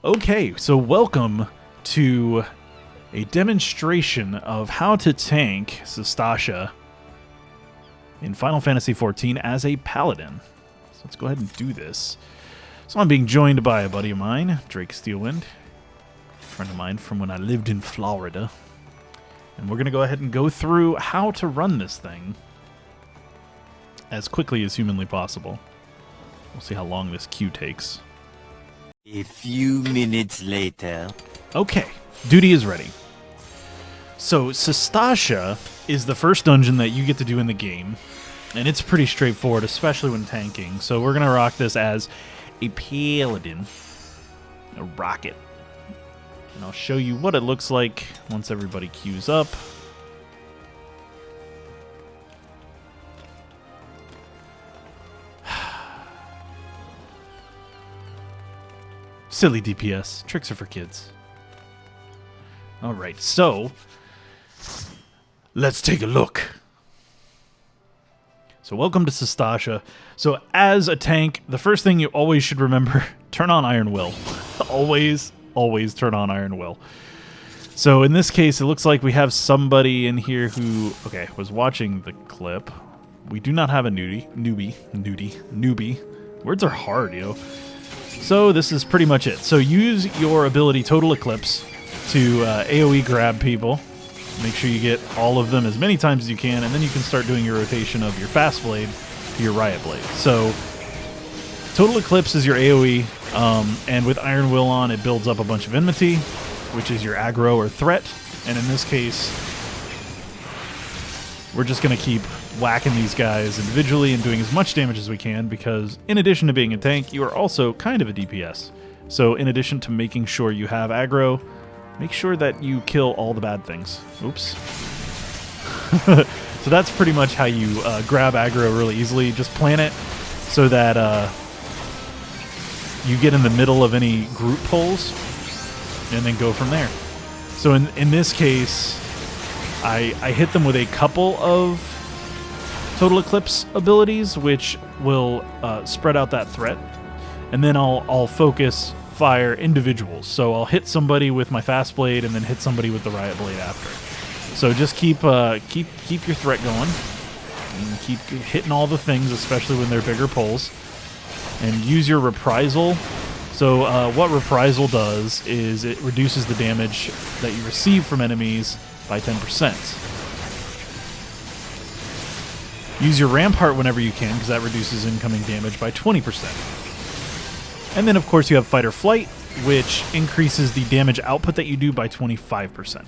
Okay, so welcome to a demonstration of how to tank Sastasha in Final Fantasy XIV as a Paladin. So let's go ahead and do this. So I'm being joined by a buddy of mine, Drake Steelwind, a friend of mine from when I lived in Florida. And we're going to go ahead and go through how to run this thing as quickly as humanly possible. We'll see how long this queue takes. A few minutes later. Okay, duty is ready. So Sastasha is the first dungeon that you get to do in the game, and it's pretty straightforward, especially when tanking. So we're going to rock this as a Paladin, a rocket. And I'll show you what it looks like once everybody queues up. Silly DPS. Tricks are for kids. Alright, so let's take a look. So welcome to Sastasha. So as a tank, the first thing you always should remember, turn on Iron Will. always turn on Iron Will. So in this case, it looks like we have somebody in here who, okay, was watching the clip. We do not have a newbie. Words are hard, yo. So this is pretty much it. So use your ability Total Eclipse to AoE grab people. Make sure you get all of them as many times as you can, and then you can start doing your rotation of your Fast Blade to your Riot Blade. So Total Eclipse is your AoE, and with Iron Will on, it builds up a bunch of enmity, which is your aggro or threat. And in this case, we're just going to keep whacking these guys individually and doing as much damage as we can, because in addition to being a tank, you are also kind of a DPS. So in addition to making sure you have aggro, make sure that you kill all the bad things. Oops. So that's pretty much how you grab aggro really easily. Just plan it so that you get in the middle of any group pulls and then go from there. So in this case, I hit them with a couple of Total Eclipse abilities, which will spread out that threat, and then I'll focus fire individuals. So I'll hit somebody with my Fast Blade and then hit somebody with the Riot Blade after. So just keep your threat going and keep hitting all the things, especially when they're bigger pulls, and use your reprisal. So what reprisal does is it reduces the damage that you receive from enemies by 10%. Use your Rampart whenever you can, because that reduces incoming damage by 20%. And then, of course, you have Fight or Flight, which increases the damage output that you do by 25%.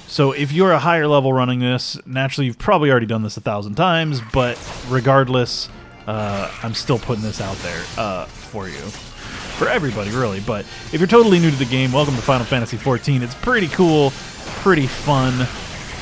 So if you're a higher level running this, naturally you've probably already done this 1,000 times, but regardless, I'm still putting this out there for you. For everybody, really. But if you're totally new to the game, welcome to Final Fantasy XIV. It's pretty cool, pretty fun,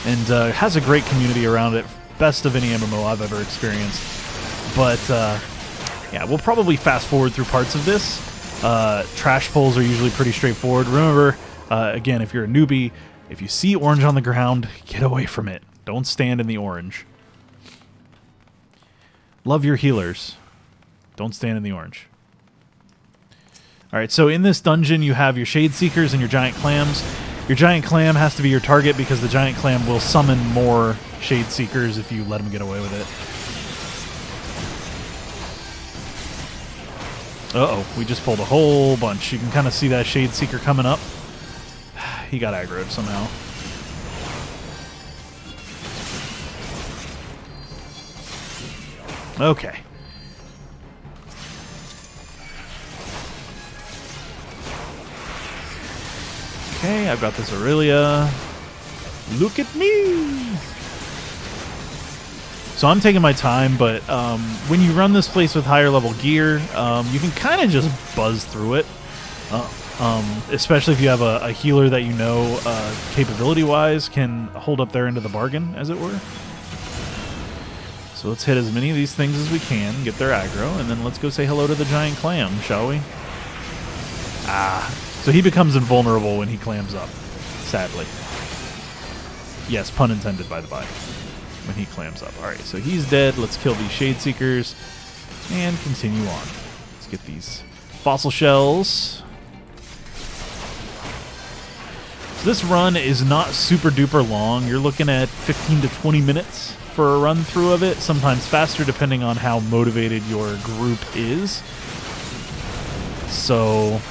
and has a great community around it. Best of any MMO I've ever experienced. But yeah, we'll probably fast forward through parts of this. Trash pulls are usually pretty straightforward. Remember, again, if you're a newbie, if you see orange on the ground, get away from it. Don't stand in the orange. Love your healers. Don't stand in the orange. Alright, so in this dungeon you have your Shade Seekers and your Giant Clams. Your Giant Clam has to be your target because the Giant Clam will summon more Shade Seekers if you let him get away with it. Uh-oh, we just pulled a whole bunch. You can kind of see that Shade Seeker coming up. He got aggroed somehow. Okay. Okay, I've got this Aurelia. Look at me! So I'm taking my time, but when you run this place with higher level gear, you can kind of just buzz through it. Especially if you have a healer that you know capability-wise can hold up their end of the bargain, as it were. So let's hit as many of these things as we can, get their aggro, and then let's go say hello to the Giant Clam, shall we? So he becomes invulnerable when he clams up, sadly. Yes, pun intended, by the by. When he clams up. Alright, so he's dead. Let's kill these Shade Seekers and continue on. Let's get these fossil shells. So this run is not super duper long. You're looking at 15 to 20 minutes for a run through of it, sometimes faster depending on how motivated your group is. So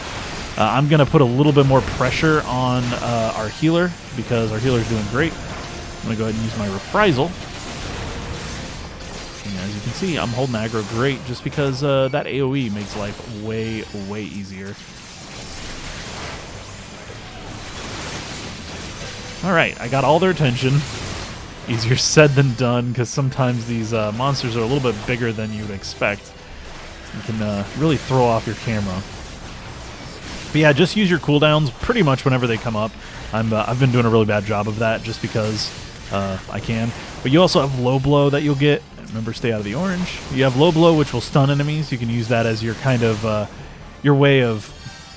I'm going to put a little bit more pressure on our healer because our healer's doing great. I'm going to go ahead and use my reprisal. And as you can see, I'm holding aggro great just because that AoE makes life way, way easier. Alright, I got all their attention. Easier said than done because sometimes these monsters are a little bit bigger than you would expect. You can really throw off your camera. But yeah, just use your cooldowns pretty much whenever they come up. I've been doing a really bad job of that just because I can. But you also have low blow that you'll get. Remember, stay out of the orange. You have low blow, which will stun enemies. You can use that as your kind of your way of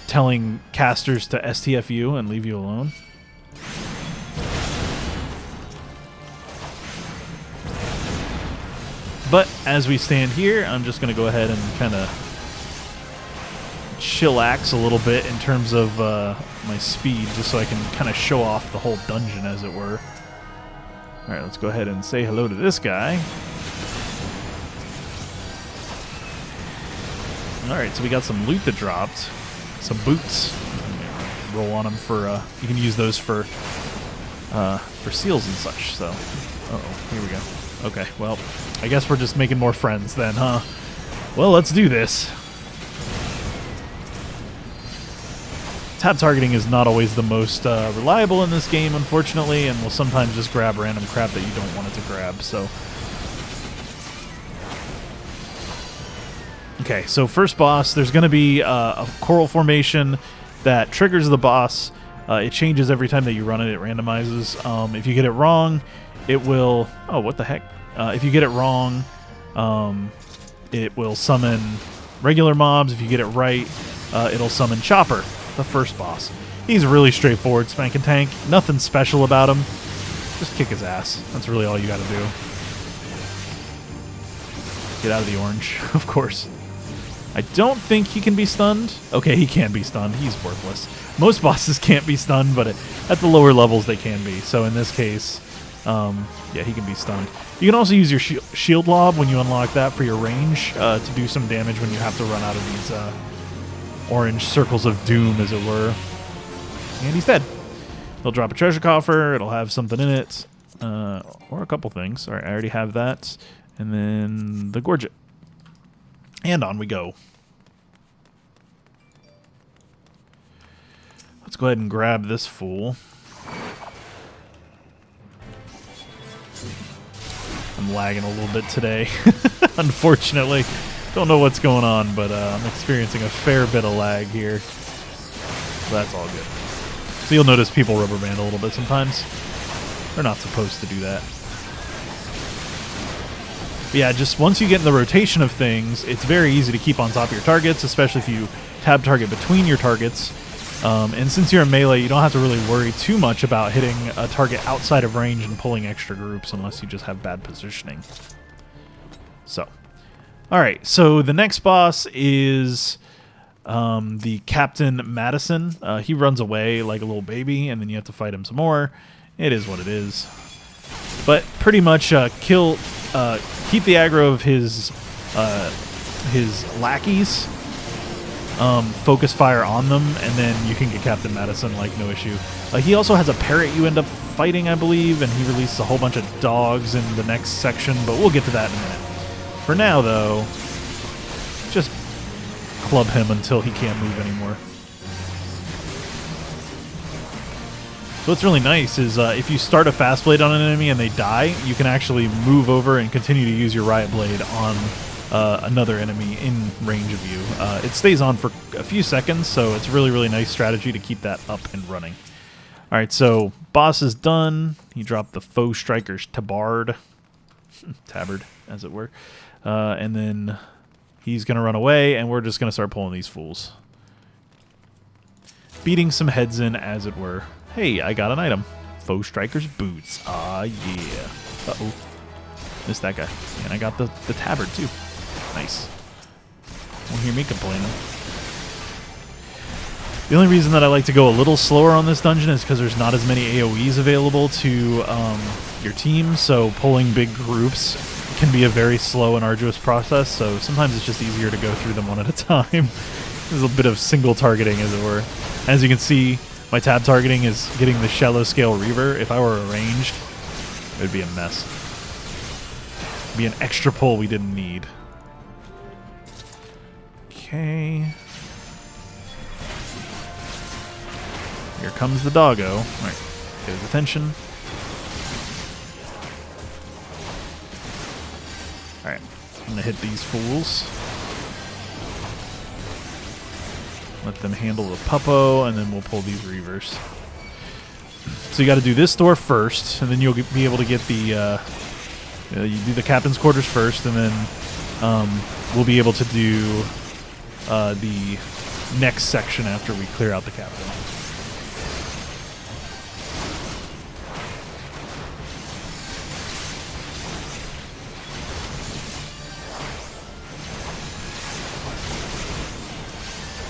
telling casters to STFU and leave you alone. But as we stand here, I'm just going to go ahead and kind of chillax a little bit in terms of my speed, just so I can kind of show off the whole dungeon, as it were. All right, let's go ahead and say hello to this guy. All right, so we got some loot that dropped, some boots. Roll on them for you can use those for seals and such. So, uh-oh, here we go. Okay, well, I guess we're just making more friends then, huh? Well, let's do this. Tab targeting is not always the most reliable in this game, unfortunately, and will sometimes just grab random crap that you don't want it to grab, so... Okay, so first boss, there's going to be a coral formation that triggers the boss. It changes every time that you run it. It randomizes. If you get it wrong, it will... Oh, what the heck? If you get it wrong, it will summon regular mobs. If you get it right, it'll summon Chopper, the first boss. He's really straightforward, spank and tank. Nothing special about him. Just kick his ass. That's really all you got to do. Get out of the orange, of course. I don't think he can be stunned. Okay, he can be stunned. He's worthless. Most bosses can't be stunned, but at the lower levels they can be. So in this case, yeah, he can be stunned. You can also use your shield lob when you unlock that for your range to do some damage when you have to run out of these orange circles of doom, as it were. And he's dead. They'll drop a treasure coffer. It'll have something in it, or a couple things. All right, I already have that. And then the Gorget. And on we go. Let's go ahead and grab this fool. I'm lagging a little bit today, unfortunately. Don't know what's going on, but I'm experiencing a fair bit of lag here. So that's all good. So you'll notice people rubber band a little bit sometimes. They're not supposed to do that. But yeah, just once you get in the rotation of things, it's very easy to keep on top of your targets, especially if you tab target between your targets. And since you're in melee, you don't have to really worry too much about hitting a target outside of range and pulling extra groups unless you just have bad positioning. So, alright, so the next boss is the Captain Madison. He runs away like a little baby, and then you have to fight him some more. It is what it is. But pretty much keep the aggro of his lackeys, focus fire on them, and then you can get Captain Madison like no issue. He also has a parrot you end up fighting, I believe, and he releases a whole bunch of dogs in the next section, but we'll get to that in a minute. For now, though, just club him until he can't move anymore. So what's really nice is if you start a fast blade on an enemy and they die, you can actually move over and continue to use your riot blade on another enemy in range of you. It stays on for a few seconds, so it's really, really nice strategy to keep that up and running. All right, so boss is done. He dropped the Foe Striker's tabard, as it were. And then he's going to run away, and we're just going to start pulling these fools. Beating some heads in, as it were. Hey, I got an item. Foe Striker's boots. Ah, yeah. Uh-oh. Missed that guy. And I got the tabard, too. Nice. Well, hear me complaining. The only reason that I like to go a little slower on this dungeon is because there's not as many AoEs available to your team, so pulling big groups can be a very slow and arduous process, so sometimes it's just easier to go through them one at a time. There's a bit of single targeting, as it were. As you can see, my tab targeting is getting the shallow scale Reaver. If I were arranged, it would be a mess. It'd be an extra pull we didn't need. Okay. Here comes the doggo. Alright, get his attention. Alright, I'm gonna hit these fools. Let them handle the puppo, and then we'll pull these Reavers. So you gotta do this door first, and then you'll be able to get the, you do the captain's quarters first, and then we'll be able to do the next section after we clear out the captain.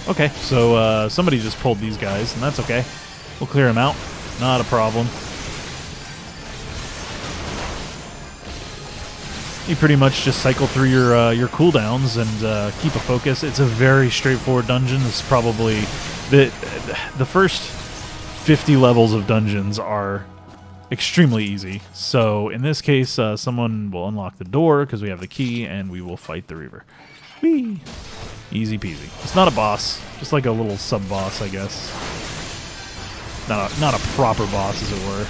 Okay, so somebody just pulled these guys, and that's okay. We'll clear them out. Not a problem. You pretty much just cycle through your cooldowns and keep a focus. It's a very straightforward dungeon. It's probably the first 50 levels of dungeons are extremely easy. So in this case, someone will unlock the door because we have the key, and we will fight the Reaver. Whee! Easy peasy. It's not a boss, just like a little sub-boss, I guess. Not a proper boss, as it were.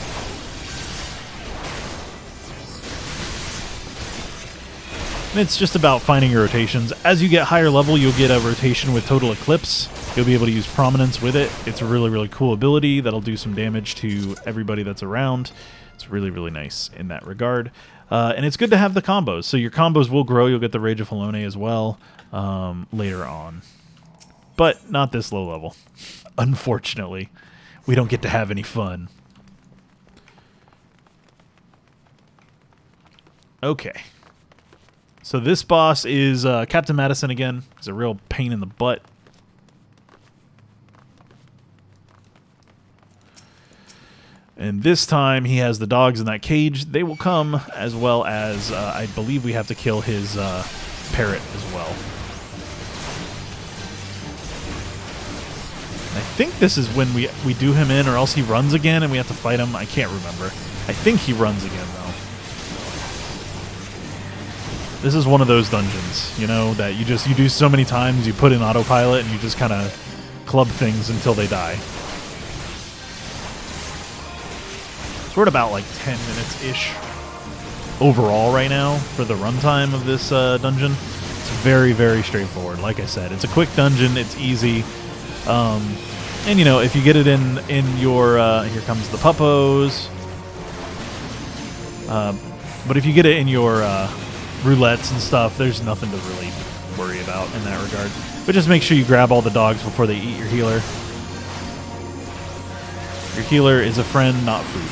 And it's just about finding your rotations. As you get higher level, you'll get a rotation with Total Eclipse. You'll be able to use Prominence with it. It's a really, really cool ability that'll do some damage to everybody that's around. It's really, really nice in that regard. And it's good to have the combos. So your combos will grow. You'll get the Rage of Halone as well later on. But not this low level. Unfortunately. We don't get to have any fun. Okay. So this boss is Captain Madison again. He's a real pain in the butt. And this time he has the dogs in that cage. They will come, as well as I believe we have to kill his parrot as well. And I think this is when we do him in, or else he runs again and we have to fight him. I can't remember. I think he runs again, though. This is one of those dungeons, you know, that you do so many times, you put in autopilot, and you just kind of club things until they die. So we're at about like 10 minutes-ish overall right now for the runtime of this dungeon. It's very, very straightforward. Like I said, it's a quick dungeon. It's easy. And, you know, if you get it in your... here comes the puppos. But if you get it in your roulettes and stuff, there's nothing to really worry about in that regard. But just make sure you grab all the dogs before they eat your healer. Your healer is a friend, not food.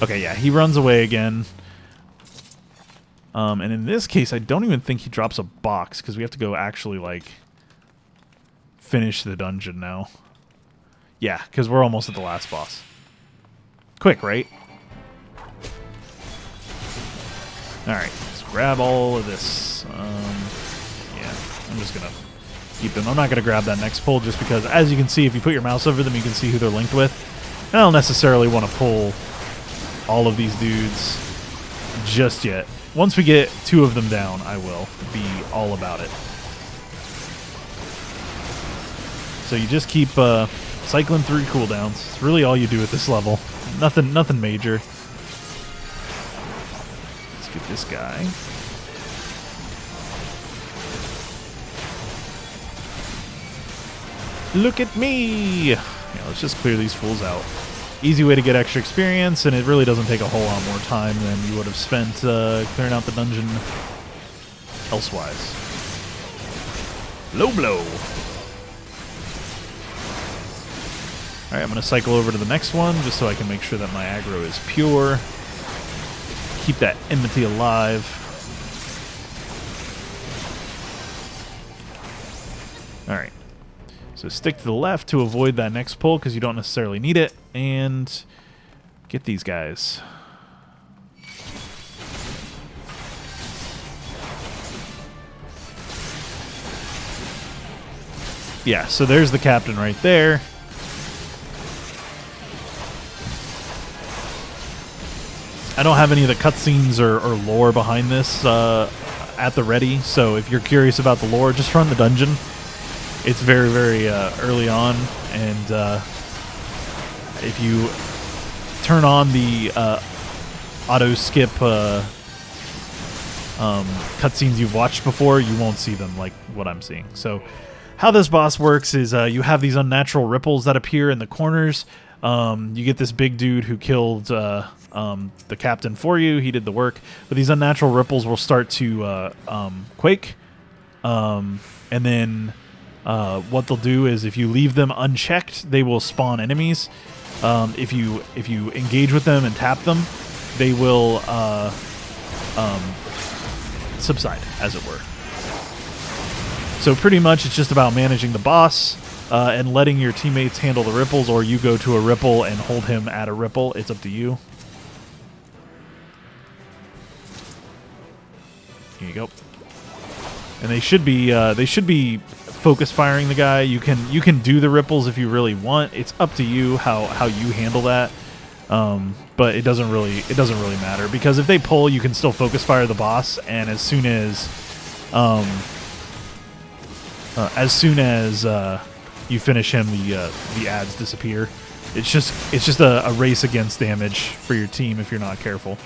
Okay, yeah, he runs away again. And in this case, I don't even think he drops a box, because we have to go actually, like, finish the dungeon now. Yeah, because we're almost at the last boss. Quick, right? Alright, let's grab all of this. Yeah, I'm just going to keep them. I'm not going to grab that next pull, just because, as you can see, if you put your mouse over them, you can see who they're linked with. I don't necessarily want to pull all of these dudes just yet. Once we get 2 of them down, I will be all about it. So you just keep cycling through cooldowns. It's really all you do at this level. Nothing major. Let's get this guy. Look at me! Yeah, let's just clear these fools out. Easy way to get extra experience, and it really doesn't take a whole lot more time than you would have spent clearing out the dungeon elsewise. Low blow! Alright, I'm going to cycle over to the next one, just so I can make sure that my aggro is pure. Keep that enmity alive. All right. So stick to the left to avoid that next pull because you don't necessarily need it. And get these guys. Yeah, so there's the captain right there. I don't have any of the cutscenes or lore behind this at the ready, so if you're curious about the lore, just run the dungeon. It's very, very early on, and if you turn on the auto-skip cutscenes you've watched before, you won't see them like what I'm seeing. So how this boss works is you have these unnatural ripples that appear in the corners. You get this big dude who killed the captain for you. He did the work. But these unnatural ripples will start to quake. And then what they'll do is if you leave them unchecked, they will spawn enemies. If you engage with them and tap them, they will subside, as it were. So pretty much it's just about managing the boss and letting your teammates handle the ripples, or you go to a ripple and hold him at a ripple. It's up to you. Here you go. And they should be focus firing the guy. You can do the ripples if you really want. It's up to you how you handle that. But it doesn't really matter, because if they pull, you can still focus fire the boss, and as soon as you finish him, the ads disappear. It's just a race against damage for your team if you're not careful.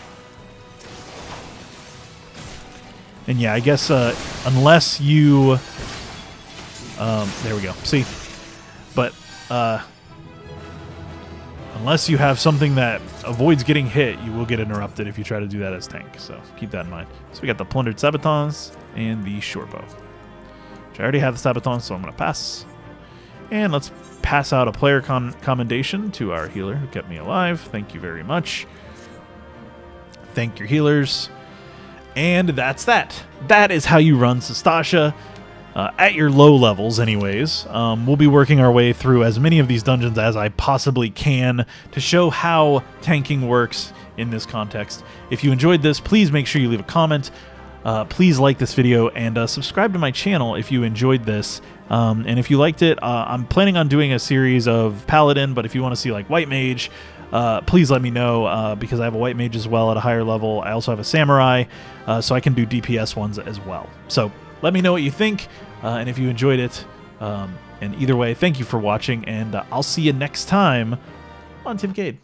And yeah, I guess unless you there we go. See, but unless you have something that avoids getting hit, you will get interrupted if you try to do that as tank. So keep that in mind. So we got the plundered sabatons and the shortbow. I already have the sabaton, so I'm going to pass. And let's pass out a player commendation to our healer who kept me alive. Thank you very much. Thank your healers. And that's that. That is how you run Sastasha at your low levels anyways. We'll be working our way through as many of these dungeons as I possibly can to show how tanking works in this context. If you enjoyed this, please make sure you leave a comment. Please like this video and subscribe to my channel if you enjoyed this. And if you liked it, I'm planning on doing a series of Paladin, but if you want to see like White Mage, please let me know because I have a White Mage as well at a higher level. I also have a Samurai, so I can do DPS ones as well. So let me know what you think and if you enjoyed it. And either way, thank you for watching, and I'll see you next time on Timcade.